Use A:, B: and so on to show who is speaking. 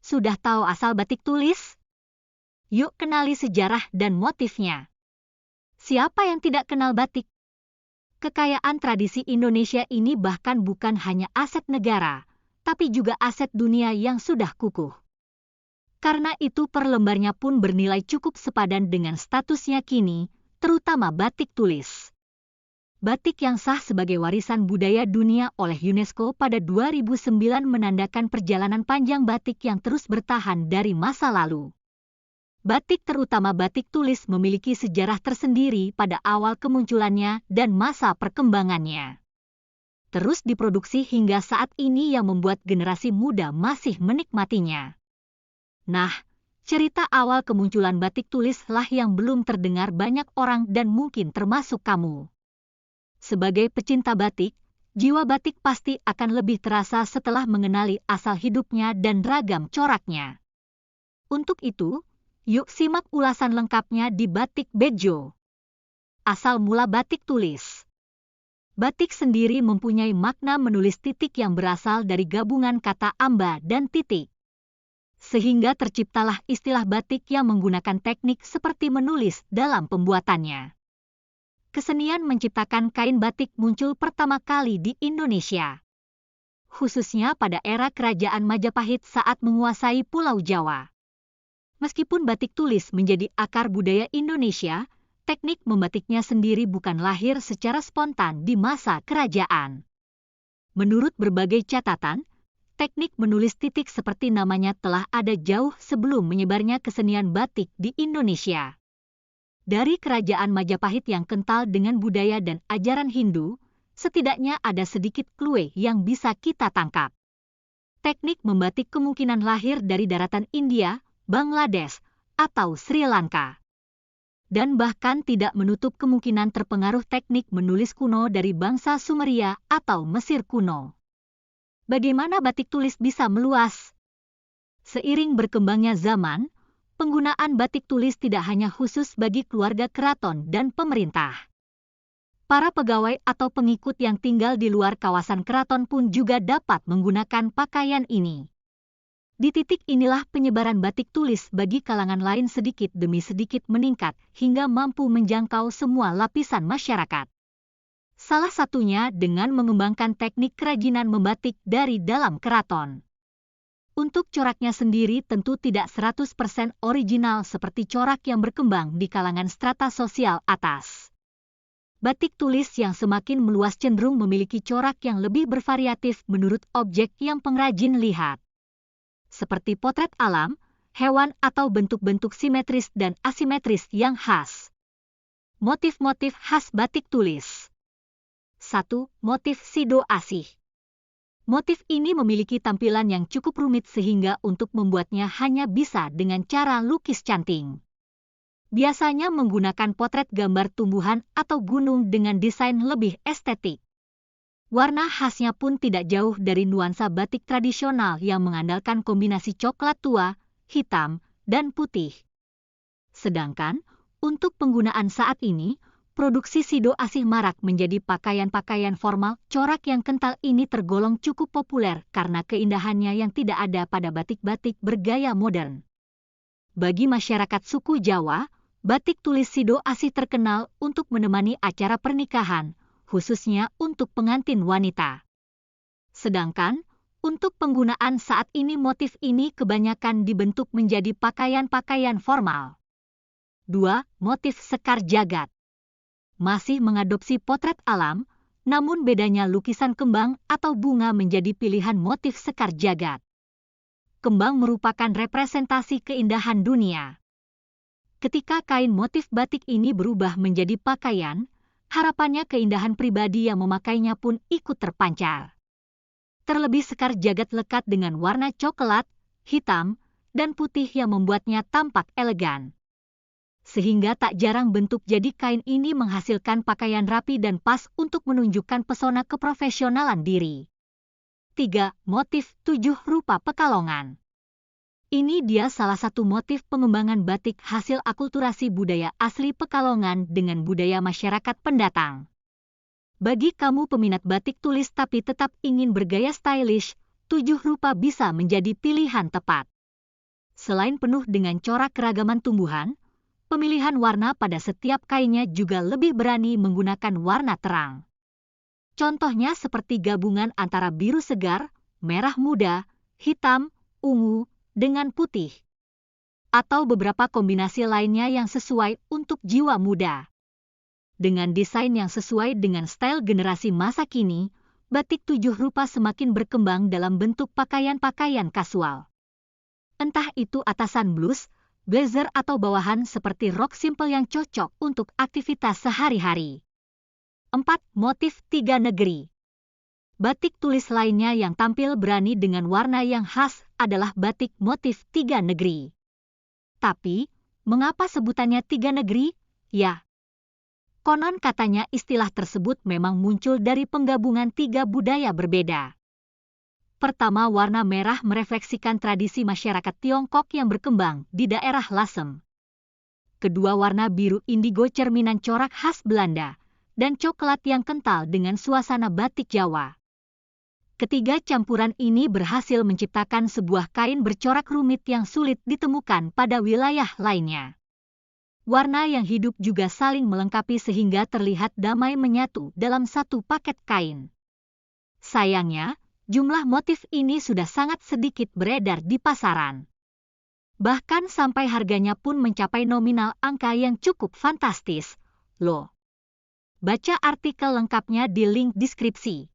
A: Sudah tahu asal batik tulis? Yuk kenali sejarah dan motifnya. Siapa yang tidak kenal batik? Kekayaan tradisi Indonesia ini bahkan bukan hanya aset negara, tapi juga aset dunia yang sudah kukuh. Karena itu per lembarnya pun bernilai cukup sepadan dengan statusnya kini, terutama batik tulis. Batik yang sah sebagai warisan budaya dunia oleh UNESCO pada 2009 menandakan perjalanan panjang batik yang terus bertahan dari masa lalu. Batik terutama batik tulis memiliki sejarah tersendiri pada awal kemunculannya dan masa perkembangannya. Terus diproduksi hingga saat ini yang membuat generasi muda masih menikmatinya. Nah, cerita awal kemunculan batik tulislah yang belum terdengar banyak orang dan mungkin termasuk kamu. Sebagai pecinta batik, jiwa batik pasti akan lebih terasa setelah mengenali asal hidupnya dan ragam coraknya. Untuk itu, yuk simak ulasan lengkapnya di Batik Bejo. Asal mula batik tulis. Batik sendiri mempunyai makna menulis titik yang berasal dari gabungan kata amba dan titik. Sehingga terciptalah istilah batik yang menggunakan teknik seperti menulis dalam pembuatannya. Kesenian menciptakan kain batik muncul pertama kali di Indonesia. Khususnya pada era Kerajaan Majapahit saat menguasai Pulau Jawa. Meskipun batik tulis menjadi akar budaya Indonesia, teknik membatiknya sendiri bukan lahir secara spontan di masa kerajaan. Menurut berbagai catatan, teknik menulis titik seperti namanya telah ada jauh sebelum menyebarnya kesenian batik di Indonesia. Dari Kerajaan Majapahit yang kental dengan budaya dan ajaran Hindu, setidaknya ada sedikit clue yang bisa kita tangkap. Teknik membatik kemungkinan lahir dari daratan India, Bangladesh, atau Sri Lanka. Dan bahkan tidak menutup kemungkinan terpengaruh teknik menulis kuno dari bangsa Sumeria atau Mesir kuno. Bagaimana batik tulis bisa meluas? Seiring berkembangnya zaman, penggunaan batik tulis tidak hanya khusus bagi keluarga keraton dan pemerintah. Para pegawai atau pengikut yang tinggal di luar kawasan keraton pun juga dapat menggunakan pakaian ini. Di titik inilah penyebaran batik tulis bagi kalangan lain sedikit demi sedikit meningkat hingga mampu menjangkau semua lapisan masyarakat. Salah satunya dengan mengembangkan teknik kerajinan membatik dari dalam keraton. Untuk coraknya sendiri tentu tidak 100% original seperti corak yang berkembang di kalangan strata sosial atas. Batik tulis yang semakin meluas cenderung memiliki corak yang lebih bervariatif menurut objek yang pengrajin lihat. Seperti potret alam, hewan atau bentuk-bentuk simetris dan asimetris yang khas. Motif-motif khas batik tulis. 1. Motif Sido Asih. Motif ini memiliki tampilan yang cukup rumit sehingga untuk membuatnya hanya bisa dengan cara lukis canting. Biasanya menggunakan potret gambar tumbuhan atau gunung dengan desain lebih estetik. Warna khasnya pun tidak jauh dari nuansa batik tradisional yang mengandalkan kombinasi coklat tua, hitam, dan putih. Sedangkan, untuk penggunaan saat ini, produksi Sido Asih marak menjadi pakaian-pakaian formal. Corak yang kental ini tergolong cukup populer karena keindahannya yang tidak ada pada batik-batik bergaya modern. Bagi masyarakat suku Jawa, batik tulis Sido Asih terkenal untuk menemani acara pernikahan, khususnya untuk pengantin wanita. Sedangkan, untuk penggunaan saat ini motif ini kebanyakan dibentuk menjadi pakaian-pakaian formal. 2. Motif Sekar Jagad. Masih mengadopsi potret alam, namun bedanya lukisan kembang atau bunga menjadi pilihan motif sekar jagad. Kembang merupakan representasi keindahan dunia. Ketika kain motif batik ini berubah menjadi pakaian, harapannya keindahan pribadi yang memakainya pun ikut terpancar. Terlebih sekar jagad lekat dengan warna coklat, hitam, dan putih yang membuatnya tampak elegan. Sehingga tak jarang bentuk jadi kain ini menghasilkan pakaian rapi dan pas untuk menunjukkan pesona keprofesionalan diri. 3. Motif 7 rupa Pekalongan. Ini dia salah satu motif pengembangan batik hasil akulturasi budaya asli Pekalongan dengan budaya masyarakat pendatang. Bagi kamu peminat batik tulis tapi tetap ingin bergaya stylish, 7 rupa bisa menjadi pilihan tepat. Selain penuh dengan corak keragaman tumbuhan, pemilihan warna pada setiap kainnya juga lebih berani menggunakan warna terang. Contohnya seperti gabungan antara biru segar, merah muda, hitam, ungu, dengan putih. Atau beberapa kombinasi lainnya yang sesuai untuk jiwa muda. Dengan desain yang sesuai dengan style generasi masa kini, batik 7 rupa semakin berkembang dalam bentuk pakaian-pakaian kasual. Entah itu atasan blus, blazer atau bawahan seperti rok simple yang cocok untuk aktivitas sehari-hari. 4. Motif 3 negeri. Batik tulis lainnya yang tampil berani dengan warna yang khas adalah batik motif 3 negeri. Tapi, mengapa sebutannya 3 negeri? Ya, konon katanya istilah tersebut memang muncul dari penggabungan 3 budaya berbeda. Pertama, warna merah merefleksikan tradisi masyarakat Tiongkok yang berkembang di daerah Lasem. Kedua, warna biru indigo cerminan corak khas Belanda, dan coklat yang kental dengan suasana batik Jawa. Ketiga, campuran ini berhasil menciptakan sebuah kain bercorak rumit yang sulit ditemukan pada wilayah lainnya. Warna yang hidup juga saling melengkapi sehingga terlihat damai menyatu dalam satu paket kain. Sayangnya, jumlah motif ini sudah sangat sedikit beredar di pasaran. Bahkan sampai harganya pun mencapai nominal angka yang cukup fantastis, loh. Baca artikel lengkapnya di link deskripsi.